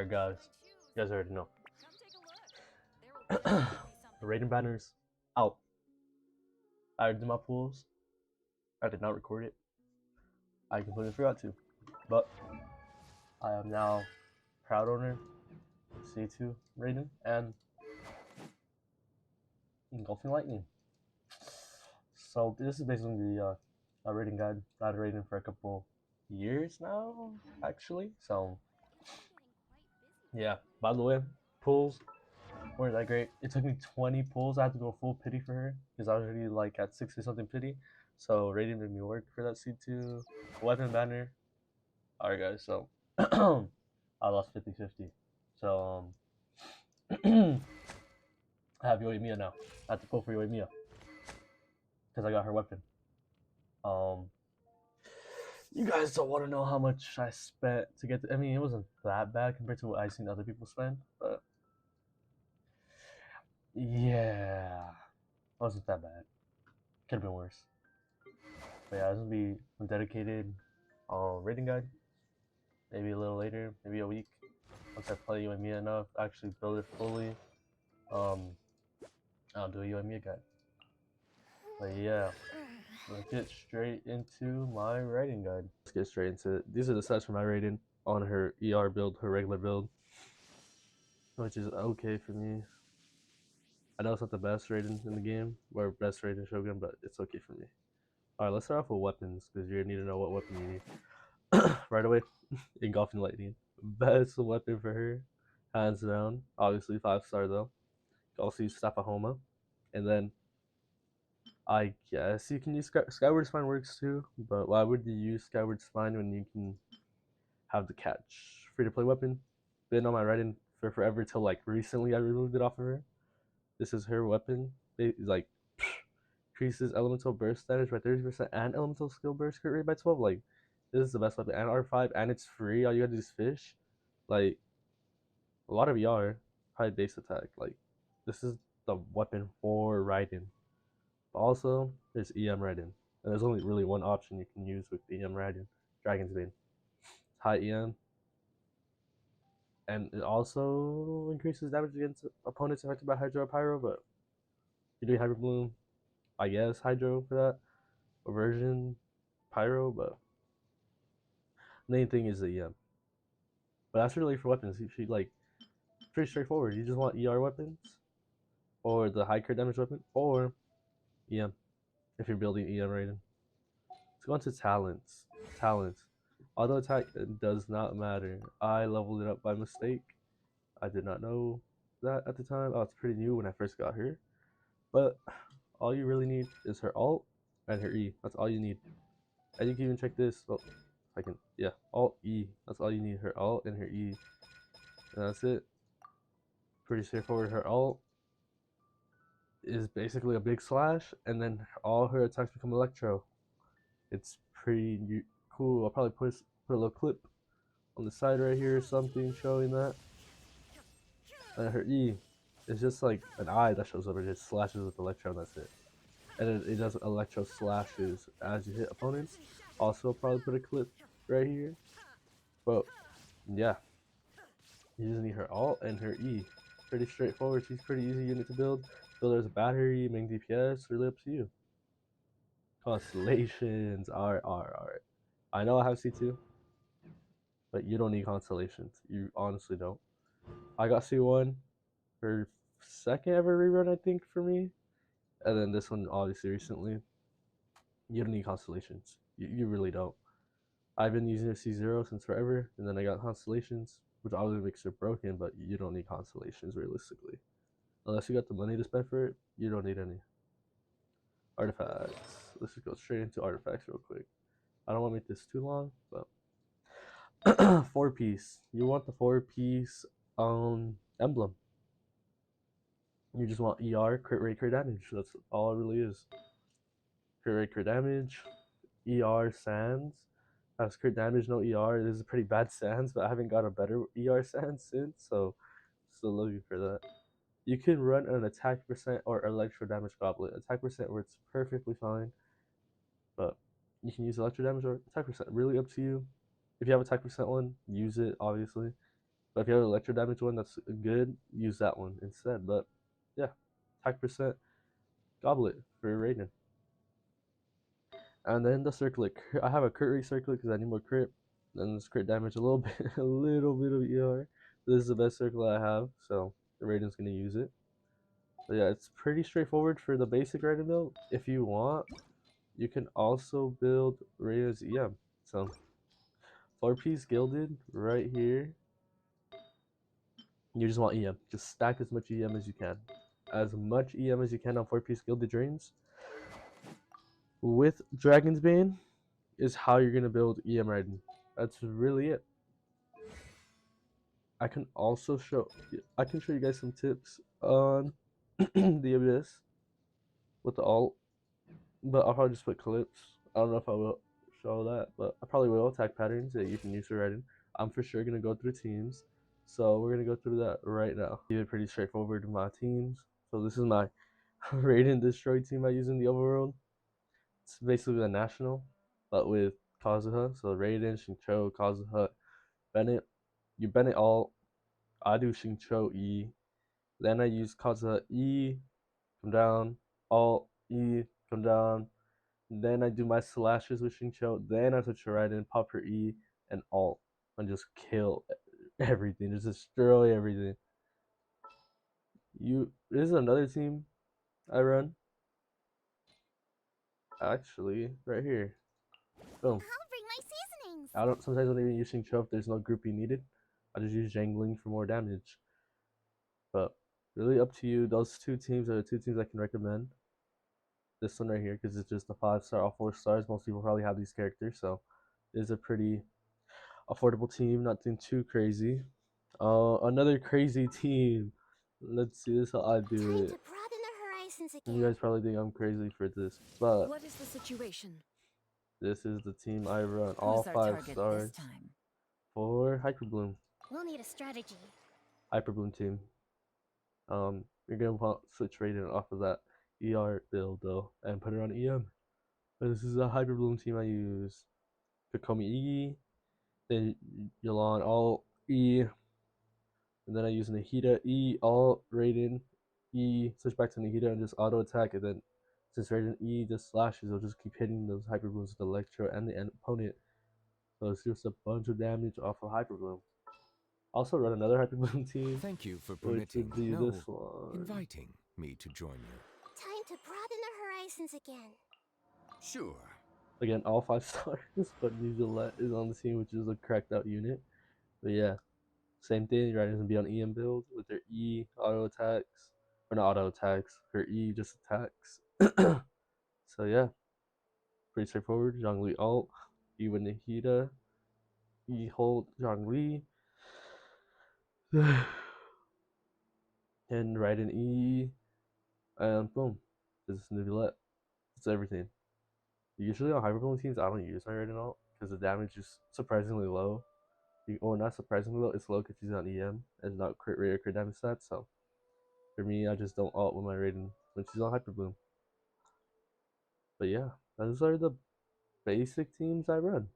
Alright guys, you guys already know. Raiden banners out. I did my pools. I did not record it. I completely forgot to. But I am now proud owner C2 Raiden and Engulfing Lightning. So this is basically a rating guide. I had Raiden for a couple years now, actually. So yeah. By the way, pools weren't that great. It took me 20 pulls. I had to go full pity for her because I was already like at 60 something pity. So Raiden made me work for that C2 weapon banner. Alright guys, so I lost 50-50. So I have Yoimiya now. I have to pull for Yoimiya because I got her weapon. You guys don't want to know how much I spent to get. I mean, it wasn't that bad compared to what I've seen other people spend, but yeah, it wasn't that bad. Could have been worse. But yeah, this will be a dedicated rating guide. Maybe a little later, maybe a week. Once I play Yoimiya enough, actually build it fully. I'll do a Yoimiya guide. But yeah, let's get straight into my rating guide. Let's get straight into it. These are the stats for my rating on her ER build, her regular build, which is okay for me. I know it's not the best rating in the game, or best Raiden Shogun, but it's okay for me. Alright, let's start off with weapons, because you're gonna need to know what weapon you need. Right away, Engulfing Lightning. Best weapon for her, hands down. Obviously 5-star though. You can also use Stapahoma. And then I guess you can use Skyward Spine works too, but why would you use Skyward Spine when you can have the catch free to play weapon? Been on my Raiden for forever till like recently I removed it off of her. This is her weapon. It like increases elemental burst damage by 30% and elemental skill burst crit rate by 12. Like this is the best weapon and R5 and it's free. All you gotta do is fish. Like a lot of ER high base attack. Like this is the weapon for Raiden. But also there's EM Raiden. And there's only really one option you can use with EM Raiden. Dragon's Bane. High EM. And it also increases damage against opponents affected by Hydro or Pyro, but you're doing Hyper Bloom, I guess Hydro for that. Version Pyro, but main thing is the EM. But that's really for weapons. She like pretty straightforward. You just want ER weapons, or the high crit damage weapon, or EM if you're building EM Raiden. Let's go on to talents. Talents. Auto attack does not matter. I leveled it up by mistake. I did not know that at the time. Oh, it's pretty new when I first got her. But all you really need is her alt and her E. That's all you need. And you can even check this. Oh, I can, yeah, alt E. That's all you need. Her alt and her E. And that's it. Pretty straightforward. Her alt is basically a big slash, and then all her attacks become electro. It's pretty cool. I'll probably put a little clip on the side right here or something showing that. And her E is just like an eye that shows up. It just slashes with electro, and that's it. And it does electro slashes as you hit opponents. Also, I'll probably put a clip right here. But yeah, you just need her alt and her E. Pretty straightforward. She's pretty easy unit to build. Build her as a battery, main DPS, really up to you. Constellations are. I know I have C2, but you don't need constellations. You honestly don't. I got C1 for second ever rerun, I think, for me. And then this one, obviously, recently. You don't need constellations. You really don't. I've been using a C0 since forever, and then I got constellations, which obviously makes it broken, but you don't need constellations realistically. Unless you got the money to spend for it, you don't need any. Artifacts. Let's just go straight into artifacts real quick. I don't want to make this too long, but 4-piece. You want the 4-piece emblem. You just want ER, crit rate, crit damage. That's all it really is. Crit rate, crit damage. ER Sands has crit damage, no ER. This is a pretty bad Sands, but I haven't got a better ER Sands since, so still looking for that. You can run an attack percent or electro damage goblet. Attack percent works perfectly fine, but you can use electro damage or attack percent. Really up to you. If you have attack percent one, use it, obviously. But if you have an electro damage one that's good, use that one instead. But yeah, attack percent, goblet for Raiden. And then the circlet. I have a crit rate circlet because I need more crit. Then this crit damage a little bit, a little bit of ER. This is the best circlet I have, so Raiden's gonna use it. But yeah, it's pretty straightforward for the basic Raiden build. If you want, you can also build Raiden's EM. So 4-piece gilded right here. You just want EM. Just stack as much EM as you can. As much EM as you can on 4-piece gilded drains. With Dragon's Bane is how you're gonna build EM Raiden. That's really it. I can also show you guys some tips on the Abyss with the alt, but I'll probably just put clips. I don't know if I will show that, but I probably will. Attack patterns that you can use for Raiden. I'm for sure gonna go through teams, so we're gonna go through that right now. Keep it pretty straightforward with my teams. So this is my Raiden Destroy team I use in the overworld. It's basically the national, but with Kazuha. So Raiden, Shincho, Kazuha, Bennett. You Bennett all. I do Shincho E. Then I use Kazuha E, come down, Alt E, come down. Then I do my slashes with Shincho. Then I switch to Raiden, pop her E, and Alt, and just kill everything, just destroy everything. This is another team I run. Actually, right here. Boom. I'll bring my seasonings. I don't even use Shincho if there's no groupie needed. I just use Jangling for more damage. But really up to you. Those two teams are the two teams I can recommend. This one right here, because it's just a 5-star, all 4 stars. Most people probably have these characters, so it's a pretty affordable team. Nothing too crazy. Another crazy team. Let's see this how I do Time it. to broaden the horizons again. You guys probably think I'm crazy for this, but what is the situation? This is the team I run. Who's All our 5 target stars this time? for Hyper Bloom. We'll need a strategy. Hyper Bloom team. You're gonna want to switch Raiden off of that ER build though, and put it on EM. But this is a Hyper Bloom team I use. Kokomi E, then Yolan Alt E, and then I use Nahida E, Alt Raiden E, switch back to Nahida and just auto attack, and then since Raiden E just slashes, it'll just keep hitting those Hyper Blooms with the Electro and the opponent. So it's just a bunch of damage off of Hyper Bloom. Also run another Hyper Bloom team. Thank you for permitting, this one. inviting me to join you. Time to broaden the horizons again. Sure. Again, all 5 stars, but Gillette is on the team, which is a cracked out unit. But yeah, same thing. Raiden's gonna be on EM build with their E auto attacks, or not auto attacks. Her E just attacks. So yeah, pretty straightforward. Zhongli alt, E with Nahida, E hold Zhongli, and Raiden E, and boom, this is Gillette. It's everything. Usually on Hyperbloom teams, I don't use my Raiden alt because the damage is surprisingly low. Or not surprisingly low, it's low because she's on EM and not crit rate or crit damage stats. So for me, I just don't alt with my Raiden when she's on Hyperbloom. But yeah, those are the basic teams I run.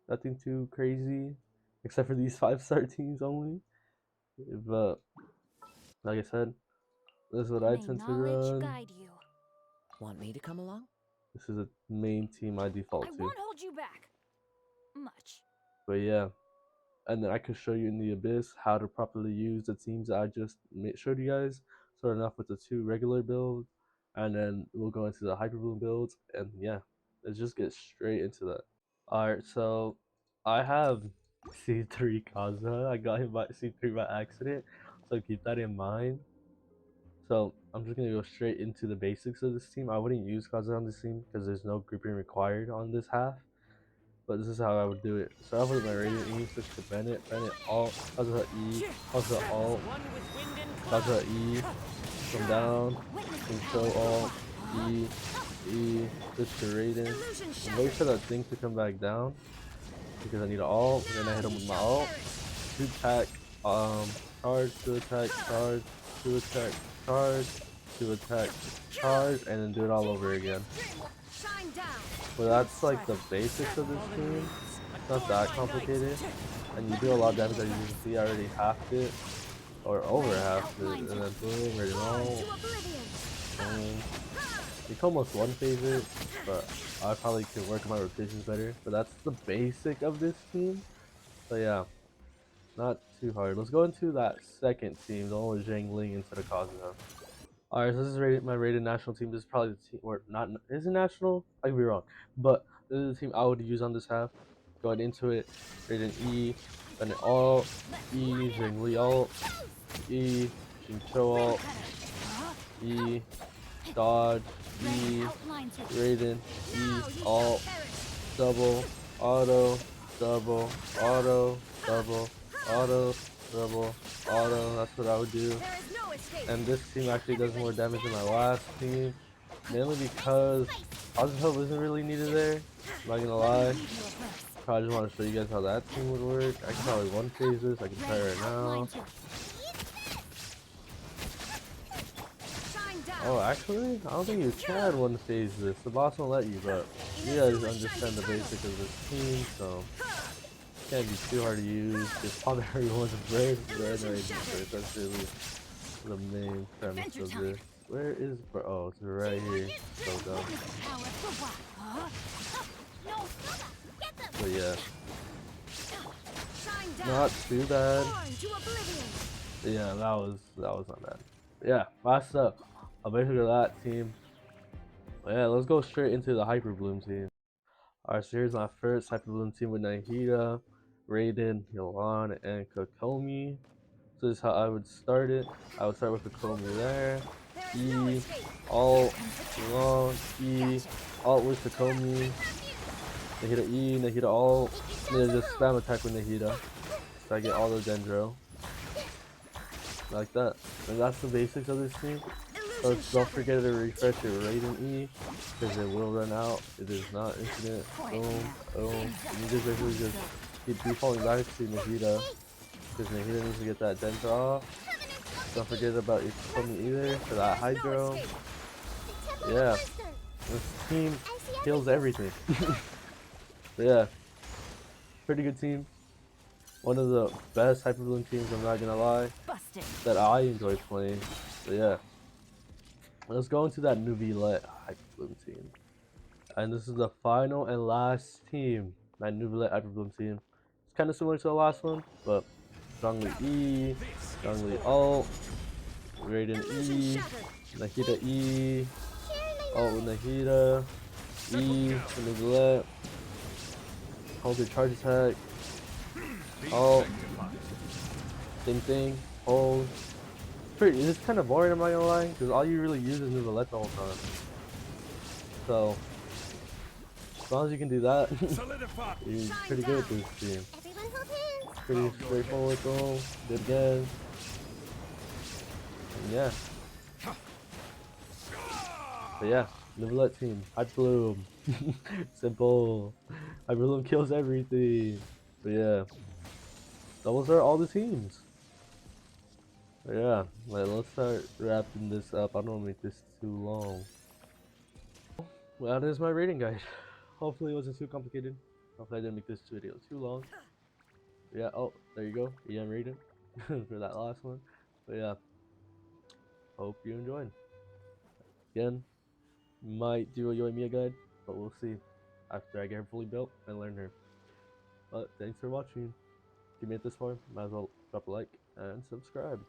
Nothing too crazy, except for these 5-star teams only. But like I said, this is what I tend to run. Guide you. Want me to come along? This is a main team I default I to. won't hold you back. Much. But yeah, and then I could show you in the Abyss how to properly use the teams that I just showed you guys. Starting off with the 2 regular builds, and then we'll go into the Hyper Bloom builds, and yeah, let's just get straight into that. Alright, so I have C3 Kazuha. I got him by C3 by accident, so keep that in mind. So I'm just gonna go straight into the basics of this team. I wouldn't use Kazuha on this team because there's no grouping required on this half. But this is how I would do it. Start off with my Raiden E, switch to Bennett alt, Kazuha E, Kazuha alt, Kazuha E, come down, Shincho alt, E, switch to Raiden. And make sure that thing to come back down because I need an alt, and then I hit him with my alt. To attack, charge, to attack, charge, to attack, charge, to attack, charge, and then do it all over again. But that's like the basics of this team. It's not that complicated. and you do a lot of damage. As you can see, I already halved it, or over halved it, and then boom, Raiden ult, boom. You can almost one phase it, but I probably could work on my rotations better. But that's the basic of this team. So yeah, not too hard. Let's go into that second team, the one with Zhang Ling instead of Kazuha. Alright, so this is my rated national team. This is probably the team, or not, is it national? I could be wrong. But this is the team I would use on this half. Going into it, Raiden E, then it alt, E, Zhang Li alt, E, Jincho alt, E, dodge, E, Raiden, E, alt, double, auto, double, auto, double, auto, double, auto. That's what I would do. And this team actually does more damage than my last team, mainly because Kazuha wasn't really needed there. I'm not gonna lie. I just want to show you guys how that team would work. I can probably one phase this. I can try right now. Oh, actually, I don't think you can one phase this. The boss won't let you, but you guys understand the basic of this team, so it can't be too hard to use. Just pop everyone's bread, that's really the main premise of this. Where is bro? Oh, it's right here. So dumb. But yeah, not too bad. But yeah, that was not bad. But yeah, last up, I'll basically that team. But yeah, let's go straight into the Hyper Bloom team. Alright, so here's my first Hyper Bloom team with Nahida, Raiden, Yolan, and Kokomi. So this is how I would start it. I would start with Kokomi there. E, alt, long, E, alt with Kokomi. Nahida E, Nahida alt. And then just spam attack with Nahida. So I get all the Dendro. Like that. And that's the basics of this team. So don't forget to refresh your Raiden E, because it will run out. It is not infinite. Boom, boom. And you just basically just keep defaulting back to Nahida, because Nahida needs to get that Dendro off. Don't forget about your Kokomi either for that Hydro. Yeah, this team kills everything. But yeah, pretty good team. One of the best Hyper Bloom teams, I'm not gonna lie, that I enjoy playing. But yeah, let's go into that newbie let Hyper Bloom team. And this is the final and last team, that newbie let Hyper Bloom team. It's kind of similar to the last one, but Zhongli E, Zhongli ult, Raiden E, Nahida E, ult with Nahida, E, newbie let, hold your charge attack, ult, same thing, hold. It's kind of boring, I'm not gonna lie, because all you really use is Nouvellette the whole time. So, as long as you can do that, you're pretty good at this team. Pretty straightforward though. Do it again. And yeah. But yeah, Nouvellette team. Hyper Bloom. Simple. Hyper Bloom kills everything. But yeah. Those are all the teams. Yeah, let's start wrapping this up. I don't want to make this too long. Well, that is my rating guide. Hopefully it wasn't too complicated. Hopefully I didn't make this video too long. But yeah, oh, there you go. EM rating for that last one. But yeah, hope you enjoyed. Again, might do a Yoimiya guide, but we'll see after I get her fully built and learn her. But thanks for watching. If you made it this far, might as well drop a like and subscribe.